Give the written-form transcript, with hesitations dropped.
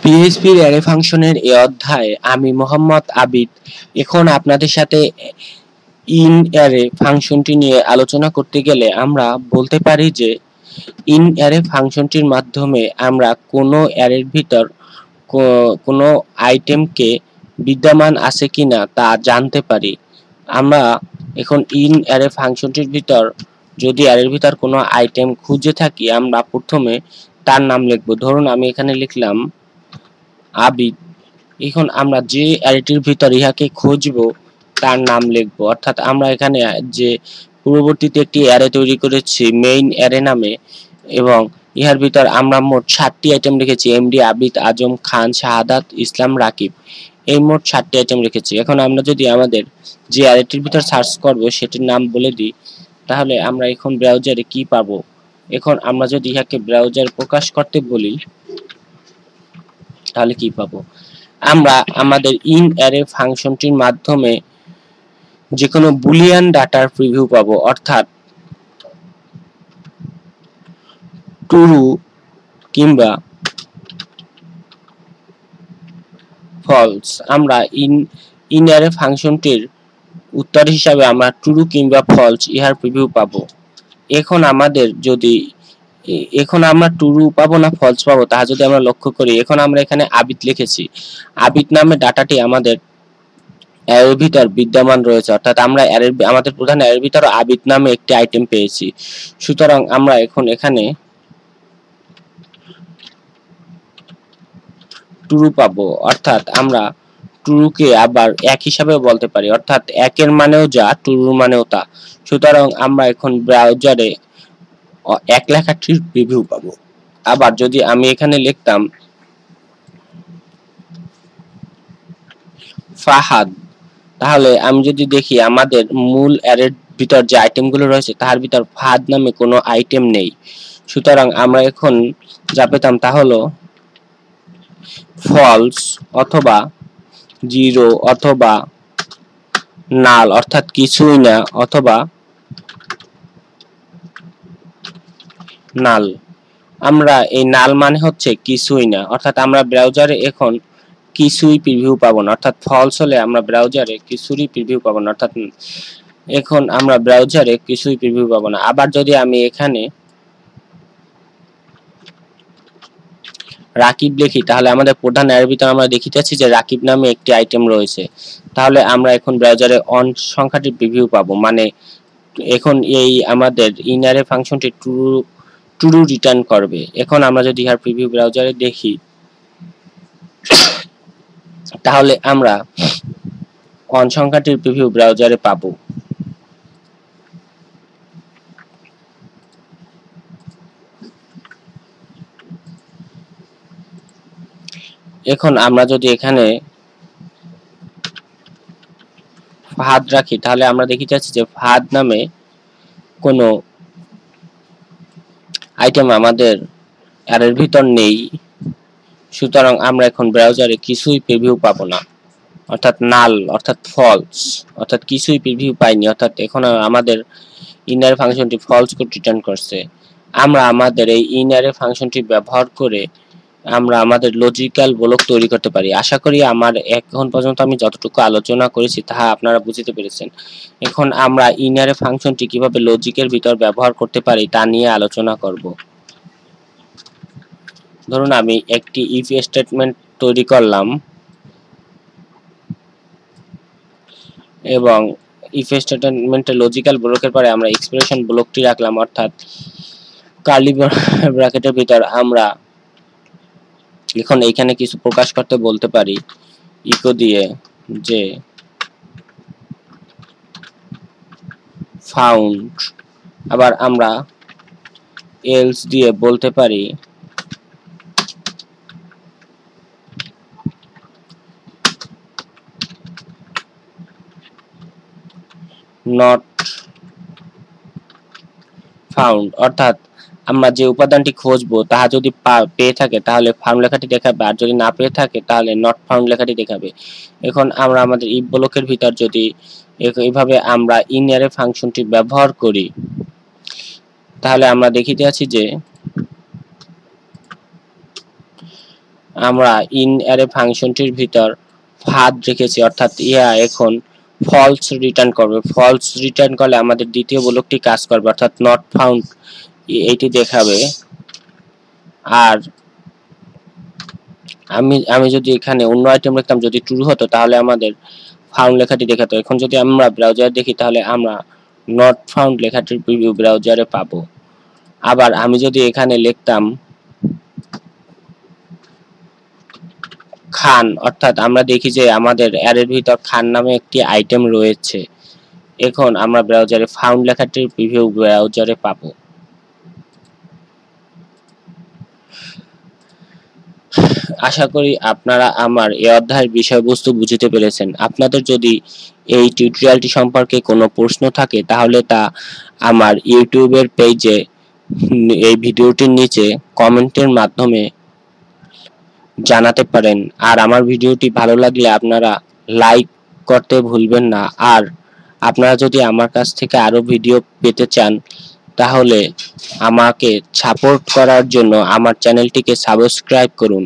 পিএইচপির array ফাংশনের এই অধ্যায়ে আমি মোহাম্মদ আবিদ এখন আপনাদের সাথে ইন অ্যারে ফাংশনটি নিয়ে আলোচনা করতে গেলে আমরা বলতে পারি যে ইন অ্যারে ফাংশনটির মাধ্যমে আমরা কোনো অ্যারের ভিতর কোনো আইটেমকে বিদ্যমান আছে কিনা তা জানতে পারি। আমরা এখন ইন অ্যারে ফাংশনটির ভিতর যদি অ্যারের ভিতর কোনো আইটেম খুঁজে থাকি আমরা প্রথমে তার নাম লিখব। ধরুন আমি এখানে লিখলাম আবিদ। এখন আমরা যে অ্যারেটির ভিতর ইহাকে খুঁজবো তার নাম লিখবো, অর্থাৎ আমরা এখানে যে পূর্ববর্তীতে একটি অ্যারে তৈরি করেছি মেইন অ্যারে নামে, এবং ইহার ভিতর আমরা মোট 7টি আইটেম লিখেছি এমডি, আবিদ, আজম, খান, শাহাদাত, ইসলাম, রাকিব। এই মোট 7টি আইটেম লিখেছি। এখন আমরা যদি আমাদের যে অ্যারেটির ভিতর সার্চ করব সেটির নাম বলে দিই, তাহলে আমরা এখন ব্রাউজারে কি পাবো। এখন আমরা যদি ইহাকে ব্রাউজারে প্রকাশ করতে বলি তাহলে কি পাবো, আমরা আমাদের ইন অ্যারে ফাংশনটির মাধ্যমে যে কোনো বুলিয়ান ডাটার প্রিভিউ পাবো, অর্থাৎ ট্রু কিংবা ফলস। আমরা ইন অ্যারে ফাংশনটির উত্তর হিসাবে আমরা ট্রু কিংবা ফলস ইহার প্রিভিউ পাবো। এখন আমাদের যদি এখন আমরা ট্রু পাবো না ফলস পাবো তা যদি আমরা লক্ষ্য করি, এখন আমরা এখানে আবিদ লিখেছি, আবিদ নামে ডাটাটি আমাদের অ্যারের ভিতর বিদ্যমান রয়েছে, অর্থাৎ আমরা আমাদের প্রধান অ্যারের ভিতর আবিদ নামে একটি আইটেম পেয়েছি। সুতরাং আমরা এখন এখানে ট্রু পাবো, অর্থাৎ আমরা ট্রুকে আবার এক হিসাবে বলতে পারি, অর্থাৎ একের মানেও যা ট্রুর মানেও তা। সুতরাং আমরা এখন ব্রাউজারে এক লেখাটির প্রিভিউ পাবো। আবার যদি আমি এখানে লিখতাম ফাহাদ, তাহলে আমি যদি দেখি আমাদের মূল অ্যারের ভিতর যে আইটেমগুলো রয়েছে তার ভিতর ফাহাদ নামে কোনো আইটেম নেই। সুতরাং আমরা এখন যা পেতাম তা হলো ফলস অথবা জিরো অথবা নাল, অর্থাৎ কিছুই না, অথবা নাল। আমরা এই নাল মানে হচ্ছে কিছুই না, অর্থাৎ আমরা ব্রাউজারে এখন কিছুই প্রিভিউ পাবো না, অর্থাৎ ফলস হলে আমরা ব্রাউজারে কিছুরই প্রিভিউ পাবো না, অর্থাৎ এখন আমরা ব্রাউজারে কিছুই প্রিভিউ পাবো না। আবার যদি আমি এখানে রাকিব লিখি তাহলে আমাদের প্রধান অ্যারের ভিতর আমরা দেখিতেছি যে রাকিব নামে একটি আইটেম রয়েছে। তাহলে আমরা এখন ব্রাউজারে অন সংখ্যাটি প্রিভিউ পাবো, মানে এখন এই আমাদের ইন অ্যারে ফাংশনটি ট্রু রিটার্ন করবে। এখন আমরা যদি ইহার প্রিভিউ ব্রাউজারে দেখি তাহলে আমরা অন সংখ্যাটির প্রিভিউ ব্রাউজারে পাবো। এখন আমরা যদি এখানে ফাহাদ রাখি তাহলে আমরা দেখিতেছি যে ফাহাদ নামে কোনো আইটেম আমাদের অ্যারের ভিতর নেই। সুতরাং আমরা এখন ব্রাউজারে কিছুই প্রিভিউ পাবো না, অর্থাৎ নাল, অর্থাৎ ফলস, অর্থাৎ কিছুই প্রিভিউ পাইনি, অর্থাৎ এখন আমাদের ইন অ্যারে ফাংশনটি ফলস কোড রিটার্ন করছে। আমরা আমাদের এই ইন অ্যারে ফাংশনটি ব্যবহার করে আমরা আমাদের লজিক্যাল ব্লক তৈরি করতে পারি। আশা করি আমার এখন পর্যন্ত আমি যতটুকু আলোচনা করেছি তাহা আপনারা বুঝতে পেরেছেন। এখন আমরা ইন অ্যারে ফাংশনটি কিভাবে লজিকের ভিতর ব্যবহার করতে পারি তা নিয়ে আলোচনা করব। ধরুন আমি একটি ইফ স্টেটমেন্ট তৈরি করলাম এবং ইফ স্টেটমেন্টের লজিক্যাল ব্লকের পরে আমরা এক্সপ্রেশন ব্লকটি রাখলাম, অর্থাৎ কার্লি ব্র্যাকেটের ভিতর আমরা এখন এইখানে কিছু প্রকাশ করতে বলতে পারি ইকো দিয়ে যে ফাউন্ড, আবার আমরা এলস দিয়ে বলতে পারি নট ফাউন্ড, অর্থাৎ আমরা যে উপাদানটি খুঁজবো তাহা যদি পেয়ে থাকে তাহলে ফাউন্ড লেখাটি দেখাবে, আর যদি না পেয়ে থাকে তাহলে নট ফাউন্ড লেখাটি দেখাবে। এখন আমরা আমাদের ইফ ব্লকের ভিতর যদি এইভাবে আমরা ইন অ্যারে ফাংশনটি ব্যবহার করি তাহলে আমরা দেখিতে আছি যে আমরা ইন অ্যারে ফাংশনটির ভিতর ফাদ রেখেছি, অর্থাৎ ইহা এখন ফলস রিটার্ন করবে। ফলস রিটার্ন করলে আমাদের দ্বিতীয় ব্লকটি কাজ করবে, অর্থাৎ নট ফাউন্ড এইটি দেখাবে। আর আমি যদি এখানে অন্য আইটেম লিখতাম, যদি ট্রু হতো তাহলে আমাদের ফাউন্ড লেখাটি দেখাতো। এখন যদি আমরা ব্রাউজারে দেখি তাহলে আমরা নট ফাউন্ড লেখাটির প্রিভিউ ব্রাউজারে পাবো। আবার আমি যদি এখানে লিখতাম খান, অর্থাৎ আমরা দেখি যে আমাদের অ্যারের ভিতর খান নামে একটি আইটেম রয়েছে। এখন আমরা ব্রাউজারে ফাউন্ড লেখাটির প্রিভিউ ব্রাউজারে পাবো। আশা করি আপনারা আমার এই অধ্যায়ের বিষয়বস্তু বুঝতে পেরেছেন। আপনাদের যদি এই টিউটোরিয়ালটি সম্পর্কে কোনো প্রশ্ন থাকে তাহলে তা আমার ইউটিউবের পেজে এই ভিডিওটির নিচে কমেন্টের মাধ্যমে জানাতে পারেন। আর আমার ভিডিওটি ভালো লাগলে আপনারা লাইক করতে ভুলবেন না। আর আপনারা যদি আমার কাছ থেকে আরো ভিডিও পেতে চান তাহলে আমাকে সাপোর্ট করার জন্য আমার চ্যানেলটিকে সাবস্ক্রাইব করুন।